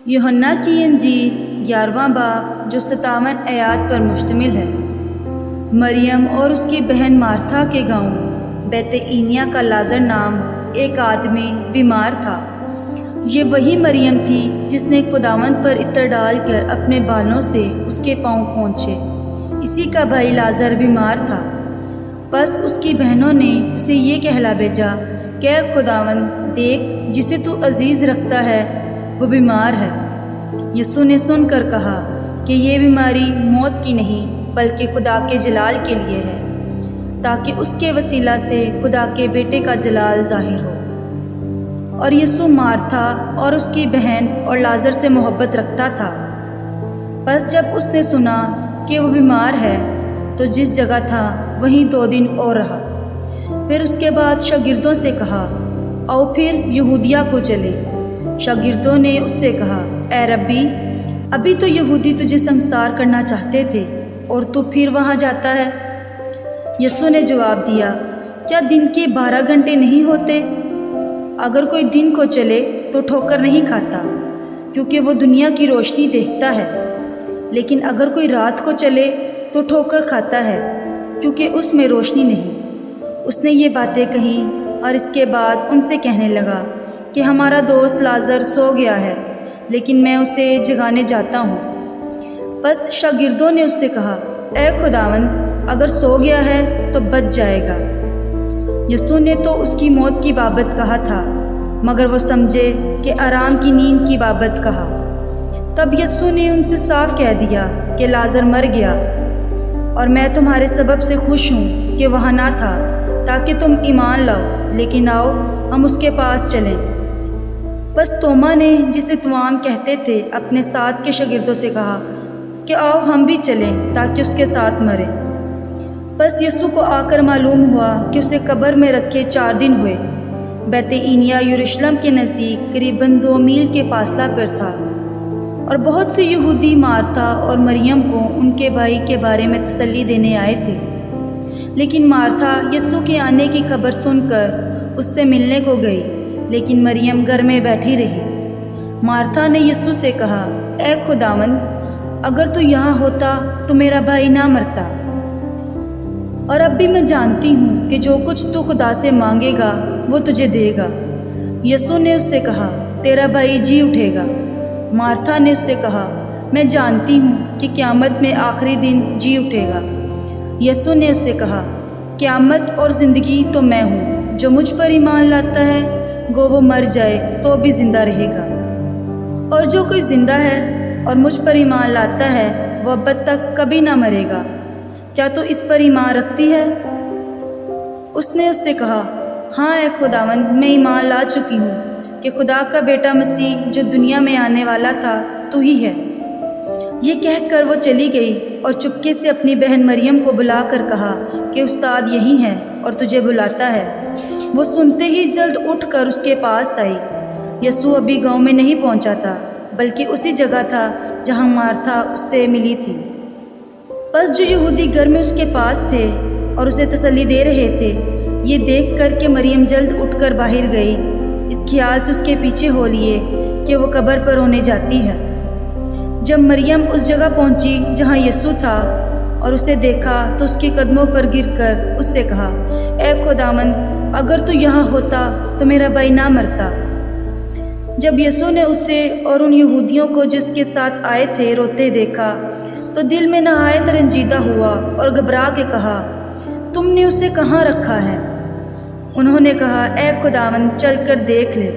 یوحنا کی انجیل 11واں باب جو 57 آیات پر مشتمل ہے۔ مریم اور اس کی بہن مارتھا کے گاؤں بیت اینیا کا لازر نام ایک آدمی بیمار تھا۔ یہ وہی مریم تھی جس نے خداوند پر عطر ڈال کر اپنے بالوں سے اس کے پاؤں پونچھے۔ اسی کا بھائی لازر بیمار تھا۔ بس اس کی بہنوں نے اسے یہ کہلا بھیجا کہ اے خداوند دیکھ، جسے تو عزیز رکھتا ہے وہ بیمار ہے۔ یسوع نے سن کر کہا کہ یہ بیماری موت کی نہیں بلکہ خدا کے جلال کے لیے ہے، تاکہ اس کے وسیلہ سے خدا کے بیٹے کا جلال ظاہر ہو۔ اور یسوع مارتھا اور اس کی بہن اور لازر سے محبت رکھتا تھا۔ بس جب اس نے سنا کہ وہ بیمار ہے تو جس جگہ تھا وہیں 2 دن اور رہا۔ پھر اس کے بعد شاگردوں سے کہا، آؤ پھر یہودیہ کو چلے۔ شاگردوں نے اس سے کہا، اے ربی، ابھی تو یہودی تجھے سنسار کرنا چاہتے تھے اور تو پھر وہاں جاتا ہے۔ یسوع نے جواب دیا، کیا دن کے 12 گھنٹے نہیں ہوتے؟ اگر کوئی دن کو چلے تو ٹھوکر نہیں کھاتا، کیونکہ وہ دنیا کی روشنی دیکھتا ہے، لیکن اگر کوئی رات کو چلے تو ٹھوکر کھاتا ہے، کیونکہ اس میں روشنی نہیں۔ اس نے یہ باتیں کہیں اور اس کے بعد ان سے کہنے لگا کہ ہمارا دوست لازر سو گیا ہے، لیکن میں اسے جگانے جاتا ہوں۔ بس شاگردوں نے اس سے کہا، اے خداوند، اگر سو گیا ہے تو بچ جائے گا۔ یسوع نے تو اس کی موت کی بابت کہا تھا، مگر وہ سمجھے کہ آرام کی نیند کی بابت کہا۔ تب یسوع نے ان سے صاف کہہ دیا کہ لازر مر گیا، اور میں تمہارے سبب سے خوش ہوں کہ وہاں نہ تھا، تاکہ تم ایمان لاؤ، لیکن آؤ ہم اس کے پاس چلیں۔ بس توما نے، جسے توام کہتے تھے، اپنے ساتھ کے شاگردوں سے کہا کہ آؤ ہم بھی چلیں تاکہ اس کے ساتھ مریں۔ بس یسوع کو آ کر معلوم ہوا کہ اسے قبر میں رکھے 4 دن ہوئے۔ بیت اینیا یروشلم کے نزدیک قریباً 2 میل کے فاصلہ پر تھا، اور بہت سے یہودی مارتھا اور مریم کو ان کے بھائی کے بارے میں تسلی دینے آئے تھے۔ لیکن مارتھا یسوع کے آنے کی خبر سن کر اس سے ملنے کو گئی، لیکن مریم گھر میں بیٹھی رہی۔ مارتھا نے یسوع سے کہا، اے خداوند، اگر تو یہاں ہوتا تو میرا بھائی نہ مرتا۔ اور اب بھی میں جانتی ہوں کہ جو کچھ تو خدا سے مانگے گا وہ تجھے دے گا۔ یسوع نے اس سے کہا، تیرا بھائی جی اٹھے گا۔ مارتھا نے اس سے کہا، میں جانتی ہوں کہ قیامت میں آخری دن جی اٹھے گا۔ یسوع نے اس سے کہا، قیامت اور زندگی تو میں ہوں، جو مجھ پر ایمان لاتا ہے گو وہ مر جائے تو بھی زندہ رہے گا، اور جو کوئی زندہ ہے اور مجھ پر ایمان لاتا ہے وہ ابد تک کبھی نہ مرے گا۔ کیا تو اس پر ایمان رکھتی ہے؟ اس نے اس سے کہا، ہاں اے خداوند، میں ایمان لا چکی ہوں کہ خدا کا بیٹا مسیح جو دنیا میں آنے والا تھا تو ہی ہے۔ یہ کہہ کر وہ چلی گئی اور چپکے سے اپنی بہن مریم کو بلا کر کہا کہ استاد یہیں ہے اور تجھے بلاتا ہے۔ وہ سنتے ہی جلد اٹھ کر اس کے پاس آئی۔ یسوع ابھی گاؤں میں نہیں پہنچا تھا، بلکہ اسی جگہ تھا جہاں مارتھا اس سے ملی تھی۔ بس جو یہودی گھر میں اس کے پاس تھے اور اسے تسلی دے رہے تھے، یہ دیکھ کر کہ مریم جلد اٹھ کر باہر گئی، اس خیال سے اس کے پیچھے ہو لیے کہ وہ قبر پر رونے جاتی ہے۔ جب مریم اس جگہ پہنچی جہاں یسوع تھا اور اسے دیکھا تو اس کے قدموں پر گر کر اس سے کہا، اے خداوند، اگر تو یہاں ہوتا تو میرا بھائی نہ مرتا۔ جب یسوع نے اسے اور ان یہودیوں کو جس کے ساتھ آئے تھے روتے دیکھا تو دل میں نہایت رنجیدہ ہوا اور گھبرا کے کہا، تم نے اسے کہاں رکھا ہے؟ انہوں نے کہا، اے خداوند، چل کر دیکھ لے۔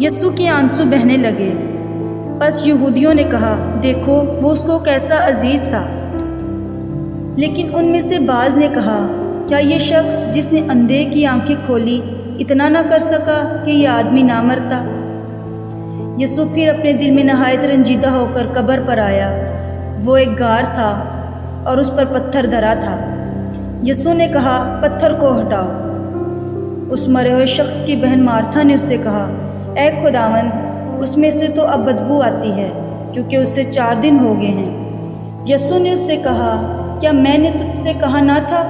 یسوع کے آنسو بہنے لگے۔ بس یہودیوں نے کہا، دیکھو وہ اس کو کیسا عزیز تھا۔ لیکن ان میں سے بعض نے کہا، کیا یہ شخص جس نے اندھے کی آنکھیں کھولی اتنا نہ کر سکا کہ یہ آدمی نہ مرتا؟ یسوع پھر اپنے دل میں نہایت رنجیدہ ہو کر قبر پر آیا۔ وہ ایک غار تھا اور اس پر پتھر دھرا تھا۔ یسوع نے کہا، پتھر کو ہٹاؤ۔ اس مرے ہوئے شخص کی بہن مارتھا نے اس سے کہا، اے خداوند، اس میں سے تو اب بدبو آتی ہے، کیونکہ اسے 4 دن ہو گئے ہیں۔ یسوع نے اس سے کہا، کیا میں نے تجھ سے کہا نہ تھا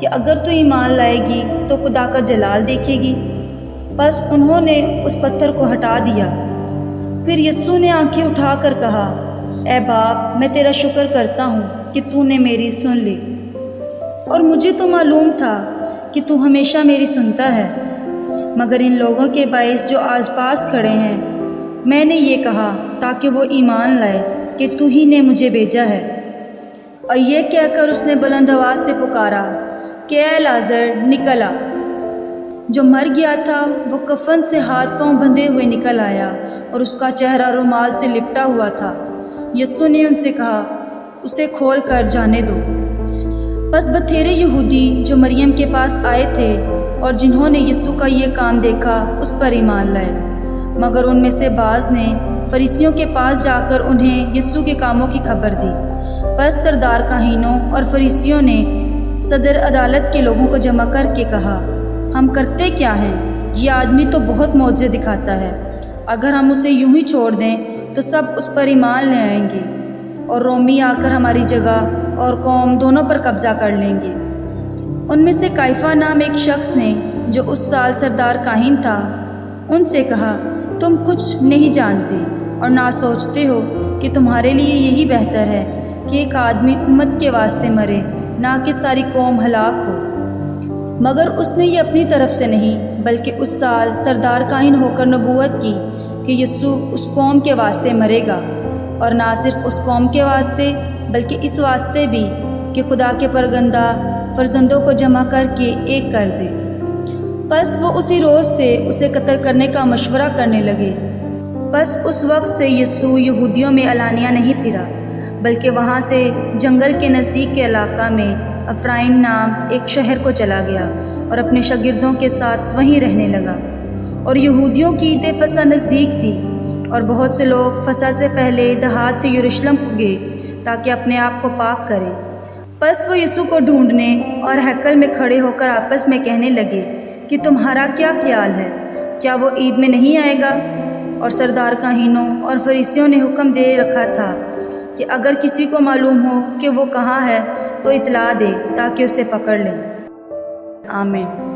کہ اگر تو ایمان لائے گی تو خدا کا جلال دیکھے گی؟ بس انہوں نے اس پتھر کو ہٹا دیا۔ پھر یسوع نے آنکھیں اٹھا کر کہا، اے باپ، میں تیرا شکر کرتا ہوں کہ تو نے میری سن لی، اور مجھے تو معلوم تھا کہ تو ہمیشہ میری سنتا ہے، مگر ان لوگوں کے باعث جو آس پاس کھڑے ہیں میں نے یہ کہا تاکہ وہ ایمان لائے کہ تو ہی نے مجھے بھیجا ہے۔ اور یہ کہہ کر اس نے بلند آواز سے پکارا کہ اے لازر نکل آ۔ جو مر گیا تھا وہ کفن سے ہاتھ پاؤں بندھے ہوئے نکل آیا، اور اس کا چہرہ رومال سے لپٹا ہوا تھا۔ یسوع نے ان سے کہا، اسے کھول کر جانے دو۔ پس بتھیرے یہودی جو مریم کے پاس آئے تھے اور جنہوں نے یسوع کا یہ کام دیکھا اس پر ایمان لائے، مگر ان میں سے بعض نے فریسیوں کے پاس جا کر انہیں یسوع کے کاموں کی خبر دی۔ پس سردار کاہنوں اور فریسیوں نے صدر عدالت کے لوگوں کو جمع کر کے کہا، ہم کرتے کیا ہیں؟ یہ آدمی تو بہت معجزے دکھاتا ہے۔ اگر ہم اسے یوں ہی چھوڑ دیں تو سب اس پر ایمان لے آئیں گے، اور رومی آ کر ہماری جگہ اور قوم دونوں پر قبضہ کر لیں گے۔ ان میں سے کائفہ نام ایک شخص نے جو اس سال سردار کاہن تھا ان سے کہا، تم کچھ نہیں جانتے اور نہ سوچتے ہو کہ تمہارے لیے یہی بہتر ہے کہ ایک آدمی امت کے واسطے مرے، نہ کہ ساری قوم ہلاک ہو۔ مگر اس نے یہ اپنی طرف سے نہیں بلکہ اس سال سردار کاہن ہو کر نبوت کی کہ یسوع اس قوم کے واسطے مرے گا، اور نہ صرف اس قوم کے واسطے بلکہ اس واسطے بھی کہ خدا کے پرگندہ فرزندوں کو جمع کر کے ایک کر دے۔ پس وہ اسی روز سے اسے قتل کرنے کا مشورہ کرنے لگے۔ پس اس وقت سے یسوع یہودیوں میں علانیہ نہیں پھرا، بلکہ وہاں سے جنگل کے نزدیک کے علاقہ میں افرائیم نام ایک شہر کو چلا گیا اور اپنے شاگردوں کے ساتھ وہیں رہنے لگا۔ اور یہودیوں کی عید فصح نزدیک تھی، اور بہت سے لوگ فصح سے پہلے دہات سے یروشلم گئے تاکہ اپنے آپ کو پاک کریں۔ پس وہ یسوع کو ڈھونڈنے اور ہیکل میں کھڑے ہو کر آپس میں کہنے لگے کہ تمہارا کیا خیال ہے؟ کیا وہ عید میں نہیں آئے گا؟ اور سردار کاہنوں اور فریسیوں نے حکم دے رکھا تھا کہ اگر کسی کو معلوم ہو کہ وہ کہاں ہے تو اطلاع دے تاکہ اسے پکڑ لیں۔ آمین۔